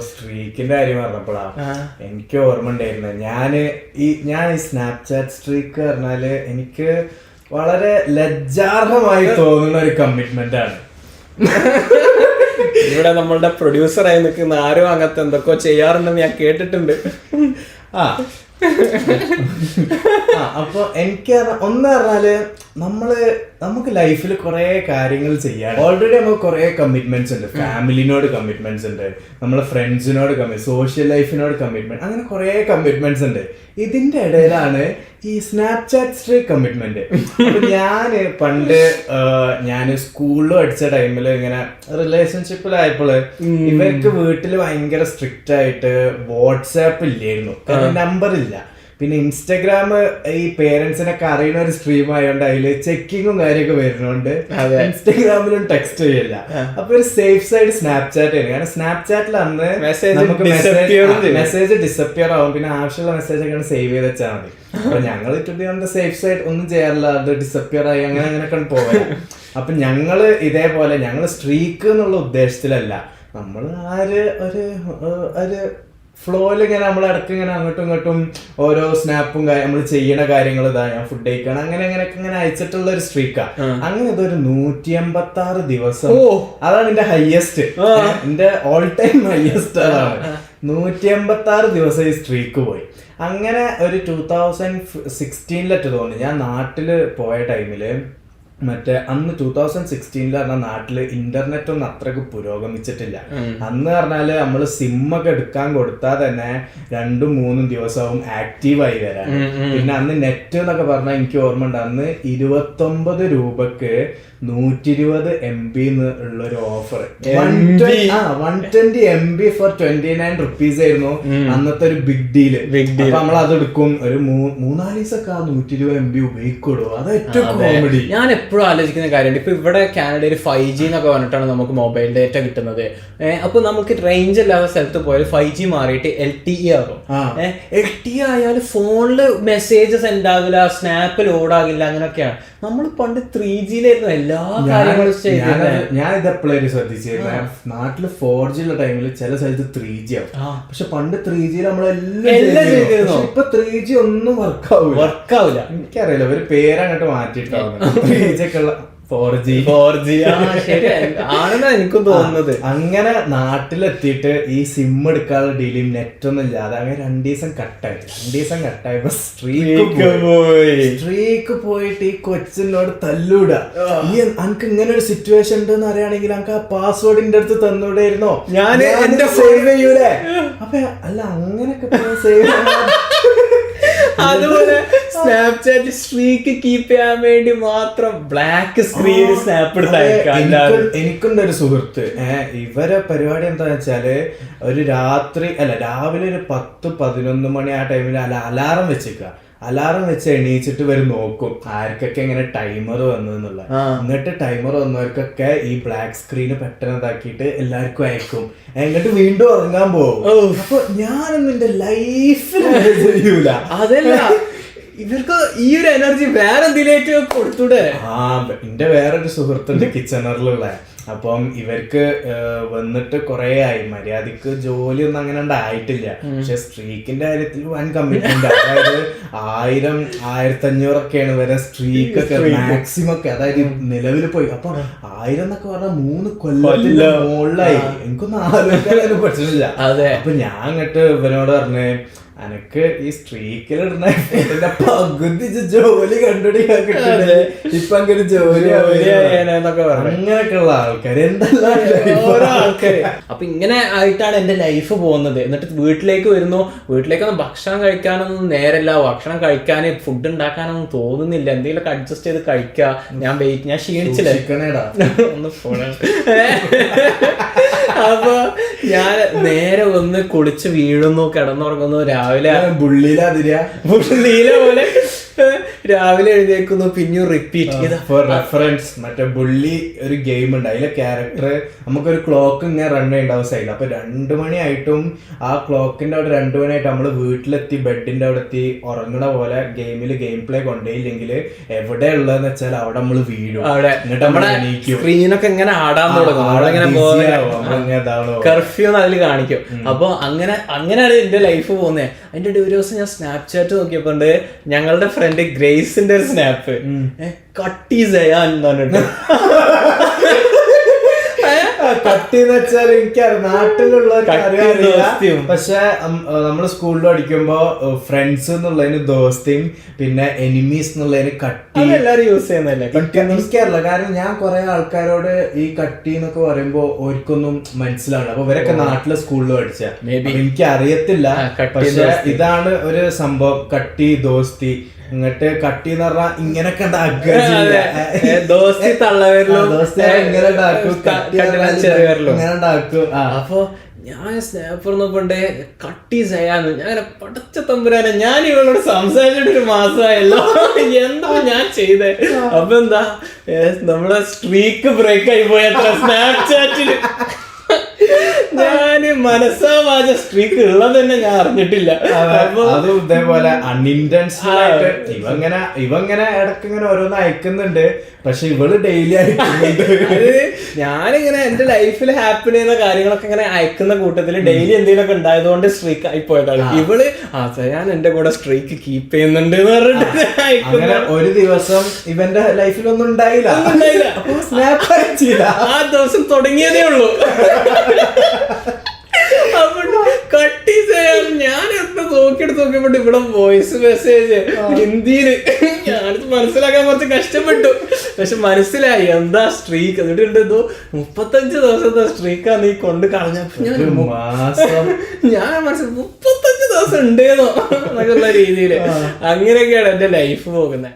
സ്ട്രീക്കിന്റെ കാര്യം പറഞ്ഞപ്പോഴാ എനിക്ക് ഓർമ്മ ഉണ്ടായിരുന്നു. ഞാൻ ഈ സ്നാപ്ചാറ്റ് സ്ട്രീക്ക് പറഞ്ഞാല് എനിക്ക് വളരെ ലജ്ജാർഹമായി തോന്നുന്ന ഒരു കമ്മിറ്റ്മെന്റ് ആണ്. ഇവിടെ നമ്മളുടെ പ്രൊഡ്യൂസറായി നിൽക്കുന്ന ആരും അങ്ങനത്തെ എന്തൊക്കെയോ ചെയ്യാറുണ്ടെന്ന് ഞാൻ കേട്ടിട്ടുണ്ട്. അപ്പൊ എനിക്ക് ഒന്ന് പറഞ്ഞാല് നമുക്ക് ലൈഫിൽ കുറെ കാര്യങ്ങൾ ചെയ്യാൻ ഓൾറെഡി നമുക്ക് കുറെ കമ്മിറ്റ്മെന്റ്സ് ഉണ്ട്. ഫാമിലിനോട് കമ്മിറ്റ്മെന്റ്സ് ഉണ്ട്, നമ്മളെ ഫ്രണ്ട്സിനോട് സോഷ്യൽ ലൈഫിനോട് കമ്മിറ്റ്മെന്റ്, അങ്ങനെ കുറെ കമ്മിറ്റ്മെന്റ്സ് ഉണ്ട്. ഇതിന്റെ ഇടയിലാണ് ഈ സ്നാപ്ചാറ്റ് സ്ട്രീക്ക് കമ്മിറ്റ്മെന്റ്. പണ്ട് ഞാൻ സ്കൂളിൽ പഠിച്ച ടൈമില് ഇങ്ങനെ റിലേഷൻഷിപ്പിലായപ്പോള് ഇവർക്ക് വീട്ടിൽ ഭയങ്കര സ്ട്രിക്റ്റ് ആയിട്ട് വാട്സാപ്പ് ഇല്ലായിരുന്നു, നമ്പർ ഇല്ല. പിന്നെ ഇൻസ്റ്റഗ്രാം ഈ പേരൻസിനൊക്കെ അറിയുന്ന ഒരു സ്ട്രീം ആയതുകൊണ്ട് അതില് ചെക്കിങ്ങും കാര്യമൊക്കെ വരുന്നോണ്ട് ഇൻസ്റ്റഗ്രാമിലും ടെക്സ്റ്റ് ചെയ്യില്ല. അപ്പൊ ഒരു സേഫ് സൈഡ് സ്നാപ്ചാറ്റ് ആയിരുന്നു. കാരണം സ്നാപ്ചാറ്റിൽ അന്ന് നമുക്ക് മെസ്സേജ് ഡിസപ്പിയർ ആവും, പിന്നെ ആവശ്യമുള്ള മെസ്സേജ് ഒക്കെ സേവ് ചെയ്ത് വെച്ചാൽ മതി. അപ്പൊ ഞങ്ങൾ സേഫ് സൈഡ് ഒന്നും ചെയ്യാറില്ല, അത് ഡിസപ്പിയർ ആയി അങ്ങനെയൊക്കെ പോകാം. അപ്പൊ ഞങ്ങള് ഇതേപോലെ സ്ട്രീക്ക് എന്നുള്ള ഉദ്ദേശത്തിലല്ല, നമ്മൾ ഒരു ഫ്ലോയിൽ ഇങ്ങനെ നമ്മളിടക്ക് ഇങ്ങനെ അങ്ങോട്ടും ഇങ്ങോട്ടും ഓരോ സ്നാപ്പും നമ്മൾ ചെയ്യണ കാര്യങ്ങൾ ഞാൻ ഫുഡ് കഴിക്കണം അങ്ങനെ അയച്ചിട്ടുള്ള ഒരു സ്ട്രീക്കാ. അങ്ങനെ ഇതൊരു 186 ദിവസം, അതാണ് എന്റെ ഹയസ്റ്റ്, എന്റെ ഓൾ ടൈം ഹയസ്റ്റ് അതാണ്. 186 ദിവസം ഈ സ്ട്രീക്ക് പോയി. അങ്ങനെ ഒരു 2016 തോന്നി ഞാൻ നാട്ടില് പോയ ടൈമില് അന്ന് 2016 പറഞ്ഞ നാട്ടില് ഇന്റർനെറ്റ് ഒന്നും അത്രക്ക് പുരോഗമിച്ചിട്ടില്ല. അന്ന് പറഞ്ഞാല് നമ്മള് സിമ്മൊക്കെ എടുക്കാൻ കൊടുത്താൽ തന്നെ 2-3 ദിവസവും ആക്റ്റീവായി വരാൻ. പിന്നെ അന്ന് നെറ്റ് എന്നൊക്കെ പറഞ്ഞാൽ എനിക്ക് ഓർമ്മ ഉണ്ട്, അന്ന് 29 രൂപക്ക് 120 MB ഉള്ളൊരു ഓഫർ, 120 MB ഫോർ 29 rupees ആയിരുന്നു അന്നത്തെ ഒരു ബിഗ് ഡീല്. അപ്പൊ നമ്മൾ അതെടുക്കും, ഒരു 3-4 ദിവസമൊക്കെ 120 MB ഉപയോഗിക്കുള്ളൂ. അത് ഏറ്റവും കോമഡി. ഞാൻ എപ്പോഴും ആലോചിക്കുന്ന കാര്യമുണ്ട്. ഇപ്പൊ ഇവിടെ കാനഡയിൽ 5G എന്നൊക്കെ പറഞ്ഞിട്ടാണ് നമുക്ക് മൊബൈൽ ഡേറ്റ കിട്ടുന്നത്. അപ്പൊ നമുക്ക് റേഞ്ച് ഇല്ലാത്ത സ്ഥലത്ത് പോയാൽ 5G മാറിയിട്ട് LTE ആകും. LTE ആയാലും ഫോണില് മെസ്സേജ് സെൻഡ് ആകില്ല, സ്നാപ്പ് ലോഡ് ആകില്ല, അങ്ങനെയൊക്കെയാണ്. നമ്മൾ പണ്ട് 3Gയിലായിരുന്നു എല്ലാ കാര്യങ്ങളും ചെയ്തത്. ഞാൻ ഇത് എപ്പോഴും ശ്രദ്ധിച്ചിരുന്നു, നാട്ടില് 4G ഉള്ള ടൈമില് ചില സ്ഥലത്ത് 3G ആവും. പക്ഷെ പണ്ട് 3Gയിൽ നമ്മളെല്ലാം ചെയ്തിരുന്നു. ഇപ്പൊ 3G ഒന്നും വർക്കാവില്ല. എനിക്കറിയില്ല, ഒരു പേരങ്ങോട്ട് മാറ്റിയിട്ടാവും 3G ഒക്കെ ഉള്ള 4G ആണെന്നാ എനിക്കും തോന്നുന്നത്. അങ്ങനെ നാട്ടിലെത്തിയിട്ട് ഈ സിം എടുക്കാനുള്ള ഡീലും നെറ്റൊന്നും ഇല്ലാതെ അങ്ങനെ 2 ദിവസം കട്ടായപ്പോ സ്ട്രീക്ക് പോയിട്ട് ഈ കൊച്ചിനോട് തല്ലൂടാ. ഈ അനക്ക് ഇങ്ങനെ ഒരു സിറ്റുവേഷൻ ഉണ്ടെന്ന് അറിയാണെങ്കിൽ നമുക്ക് ആ പാസ്വേഡിന്റെ അടുത്ത് തന്നൂടായിരുന്നോ, ഞാൻ എന്റെ സേവ് ചെയ്യൂലേ. അപ്പൊ അല്ല അങ്ങനെയൊക്കെ സേവ് അതുപോലെ സ്നാപ്ചാറ്റ് സ്ട്രീക്ക് കീപ്പ് ചെയ്യാൻ വേണ്ടി മാത്രം ബ്ലാക്ക് സ്ക്രീൻ സ്നാപ്പ് എടുത്ത് എനിക്കുണ്ട് ഒരു സുഹൃത്ത്. ഇവരെ പരിപാടി എന്താന്ന് വെച്ചാല് രാവിലെ ഒരു 10-11 മണി ആ ടൈമിൽ അലാറം വെച്ച് എണീച്ചിട്ട് വരും നോക്കും ആർക്കൊക്കെ ഇങ്ങനെ ടൈമർ വന്നതെന്നുള്ള. എന്നിട്ട് ടൈമർ വന്നവർക്കൊക്കെ ഈ ബ്ലാക്ക് സ്ക്രീന് പെട്ടെന്ന് ഇതാക്കിയിട്ട് എല്ലാവർക്കും അയക്കും, എന്നിട്ട് വീണ്ടും ഉറങ്ങാൻ പോകും. അപ്പൊ ഞാനൊന്നും എന്റെ ലൈഫിൽ ചെയ്യൂല. അതല്ല, ഇവർക്ക് ഈ ഒരു എനർജി വേറെ എന്തിലേക്ക് കൊടുത്തൂടെ? എന്റെ വേറൊരു സുഹൃത്തുണ്ട് കിച്ചണറിലുള്ള. അപ്പം ഇവർക്ക് വന്നിട്ട് കുറെ ആയി, മര്യാദക്ക് ജോലിയൊന്നും അങ്ങനെ ആയിട്ടില്ല. പക്ഷെ സ്ട്രീക്കിന്റെ കാര്യത്തിൽ വൻ കമ്മിറ്റ്മെന്റ്. അതായത് 1000-1500 ഒക്കെയാണ് വരെ സ്ട്രീക്കൊക്കെ മാക്സിമം ഒക്കെ. അതായത് നിലവിൽ പോയി അപ്പൊ 1000 എന്നൊക്കെ പറഞ്ഞാൽ 3 കൊല്ലത്തിന്റെ മുകളിലായി. എനിക്കൊന്നും ആലോചിക്കാൻ പറ്റില്ല. അപ്പൊ ഞാൻ അങ്ങോട്ട് ഇവനോട് പറഞ്ഞ്, അനക്ക് ഈ സ്ട്രീക്കിലിടുന്ന പകുതി ജോലി കണ്ടുപിടിക്കാൻ കിട്ടുന്നത് ഇപ്പൊ അങ്ങനെ ജോലി അങ്ങനെയൊക്കെയുള്ള ആൾക്കാര് എന്തെല്ലാം ആൾക്കാര്. അപ്പൊ ഇങ്ങനെ ആയിട്ടാണ് എന്റെ ലൈഫ് പോകുന്നത്. എന്നിട്ട് വീട്ടിലേക്ക് വരുന്നു, വീട്ടിലേക്കൊന്നും ഭക്ഷണം കഴിക്കാനൊന്നും നേരല്ല, ഭക്ഷണം കഴിക്കാന് ഫുഡ് ഉണ്ടാക്കാനൊന്നും തോന്നുന്നില്ല. എന്തെങ്കിലുമൊക്കെ അഡ്ജസ്റ്റ് ചെയ്ത് കഴിക്കുക. ഞാൻ ക്ഷീണിച്ചില്ലേ ഒന്ന് പോണ. അപ്പൊ ഞാൻ നേരെ ഒന്ന് കുളിച്ച് വീഴുന്നു, കിടന്നുറങ്ങുന്നു. രാവിലെ ബുള്ളിയില പോലെ രാവിലെ എഴുന്നേക്കുന്നു പിന്നെയും റിപ്പീറ്റ്. ഫോർ റെഫറൻസ് മറ്റേ ബുള്ളി ഒരു ഗെയിം ഉണ്ട്, അതിലെ ക്യാരക്ടർ നമുക്കൊരു ക്ലോക്ക് ഇങ്ങനെ റൺ ചെയ്യേണ്ടാവും സൈഡിൽ. അപ്പൊ 2 മണിയായിട്ടും ആ ക്ലോക്കിന്റെ അവിടെ 2 മണിയായിട്ട് നമ്മള് വീട്ടിലെത്തി ബെഡിന്റെ അവിടെ എത്തി ഉറങ്ങണ പോലെ ഗെയിമിൽ ഗെയിം പ്ലേ കൊണ്ടേയില്ലെങ്കിൽ എവിടെ ഉള്ളതെന്ന് വെച്ചാൽ അവിടെ നമ്മള് വീഴും. എന്നിട്ട് നമ്മളെ സ്ക്രീനൊക്കെ ഇങ്ങനെ ആടാൻ തുടങ്ങും. കർഫ്യൂ അതിൽ കാണിക്കും. അപ്പൊ അങ്ങനെയാണ് എന്റെ ലൈഫ് പോകുന്നത്. അതിന്റെ ഒരു ദിവസം ഞാൻ സ്നാപ്ചാറ്റ് നോക്കിയപ്പോ ഞങ്ങളുടെ ഫ്രണ്ട് ഗ്രേസിന്റെ ഒരു സ്നാപ്പ് കട്ടി ചെയ്യാൻ പറഞ്ഞിട്ട് കട്ടിന്ന് വെച്ചാൽ എനിക്കറിയാം നാട്ടിലുള്ളവർക്ക് അറിയാം. പക്ഷെ നമ്മള് സ്കൂളിൽ പഠിക്കുമ്പോ ഫ്രണ്ട്സ് എന്നുള്ളതിന് ദോസ്തിയും പിന്നെ എനിമീസ് എന്നുള്ളതിന് കട്ടി എല്ലാരും യൂസ് ചെയ്യുന്നല്ലേ. എനിക്കറിയില്ല, കാരണം ഞാൻ കുറെ ആൾക്കാരോട് ഈ കട്ടി എന്നൊക്കെ പറയുമ്പോ ഓർക്കൊന്നും മനസ്സിലാവില്ല. അപ്പൊ ഇവരൊക്കെ നാട്ടിലെ സ്കൂളിൽ പഠിച്ച എനിക്ക് അറിയത്തില്ല. പക്ഷെ ഇതാണ് ഒരു സംഭവം, കട്ടി ദോസ്തി. ഇങ്ങോട്ട് കട്ടി എന്ന് പറഞ്ഞാൽ ഇങ്ങനൊക്കെ ദോസ്തി തള്ളവരിലും ഇങ്ങനെ ഉണ്ടാക്കും. അപ്പൊ ഞാൻ സ്നാപ്പർ നോക്കണ്ടേ കട്ടി ചെയ്യാന്ന് ഞാൻ പടച്ച തമ്പുരാനെ ഞാൻ ഇവളോട് സംസാരിച്ചിട്ട് 1 മാസമായല്ലോ, എന്താ ഞാൻ ചെയ്തേ. അപ്പൊ എന്താ നമ്മളെ സ്ട്രീക്ക് ബ്രേക്ക് ആയി പോയ സ്നാപ്ചാറ്റില്. ഞാന് മനസ്സാവാച സ്ട്രീക്ക് ഉള്ളത് തന്നെ ഞാൻ അറിഞ്ഞിട്ടില്ല. അതും ഇതേപോലെ അൺഇന്റൻഷണൽ ആയിട്ട് ഇവങ്ങനെ ഇടക്കിങ്ങനെ ഓരോന്ന് അയക്കുന്നുണ്ട്. പക്ഷെ ഇവള് ഡെയിലി അയക്കുന്നുണ്ട്. ഞാനിങ്ങനെ എന്റെ ലൈഫിൽ ഹാപ്പി ചെയ്യുന്ന കാര്യങ്ങളൊക്കെ ഇങ്ങനെ അയക്കുന്ന കൂട്ടത്തില് ഡെയിലി എന്തെങ്കിലുമൊക്കെ ഉണ്ടായതുകൊണ്ട് സ്ട്രീക്ക് ആയി പോയതാണ്. ഇവള് ഞാൻ എന്റെ കൂടെ സ്ട്രീക്ക് കീപ്പ് ചെയ്യുന്നുണ്ട് എന്ന് പറഞ്ഞിട്ട് ഒരു ദിവസം ഇവന്റെ ലൈഫിലൊന്നും ഉണ്ടായില്ല. ആ ദിവസം തുടങ്ങിയതേ ഉള്ളൂ. കട്ടി ചെയ്യാൻ ഞാൻ എന്താ നോക്കിയെടുത്ത് നോക്കിയപ്പോ ഇവിടെ വോയിസ് മെസ്സേജ് ഹിന്ദിയില്. ഞാനിത് മനസ്സിലാക്കാൻ കുറച്ച് കഷ്ടപ്പെട്ടു, പക്ഷെ മനസ്സിലായി എന്താ സ്ട്രീക്ക്. എന്നിട്ട് എന്തോ 35 ദിവസത്തെ സ്ട്രീക്കാണ് നീ കൊണ്ട് കളഞ്ഞപ്പോ ഞാൻ മനസ്സിലായി 35 ദിവസം ഉണ്ടേന്നോ എന്നൊക്കെയുള്ള രീതിയില്. അങ്ങനെയൊക്കെയാണ് എന്റെ ലൈഫ് പോകുന്നത്.